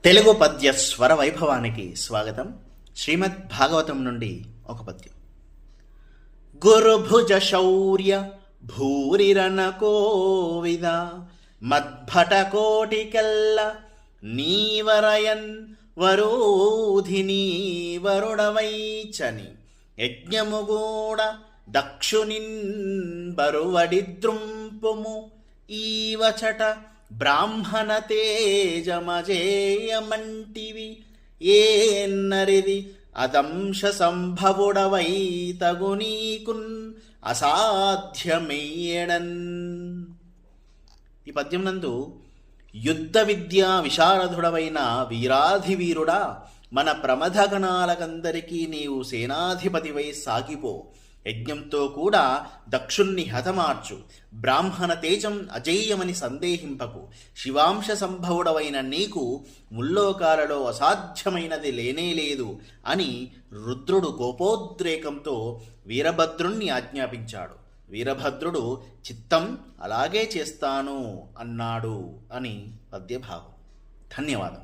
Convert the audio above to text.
తెలుగు పద్య స్వర వైభవానికి స్వాగతం. శ్రీమద్ భాగవతం నుండి ఒక పద్యం. గురుభుజ శౌర్య భూరిరణ కోవిద మద్భట కోటికెల్ల నీవరయన్ వరోధిని వరుడవైచని యజ్ఞముగూడ దక్షునిన్ బరువడిద్రుంపుము ఈవచట బ్రాహ్మణ తేజమజేయమంటివి ఏన్నరిది అదంశ సంభవుడవై తగునీకున్ అసాధ్యమయ్యడన్. ఈ పద్యం నందు యుద్ధ విద్యా విశారదుడవైన వీరాధివీరుడా, మన ప్రమథగణాలకందరికీ నీవు సేనాధిపతివై సాగిపో, యజ్ఞంతో కూడా దక్షుణ్ణి హతమార్చు, బ్రాహ్మణ తేజం అజేయమని సందేహింపకు, శివాంశ సంభవుడవైన నీకు ముల్లోకాలలో అసాధ్యమైనది లేనేలేదు అని రుద్రుడు కోపోద్రేకంతో వీరభద్రుణ్ణి ఆజ్ఞాపించాడు. వీరభద్రుడు చిత్తం అలాగే చేస్తాను అన్నాడు అని పద్యభావం. ధన్యవాదం.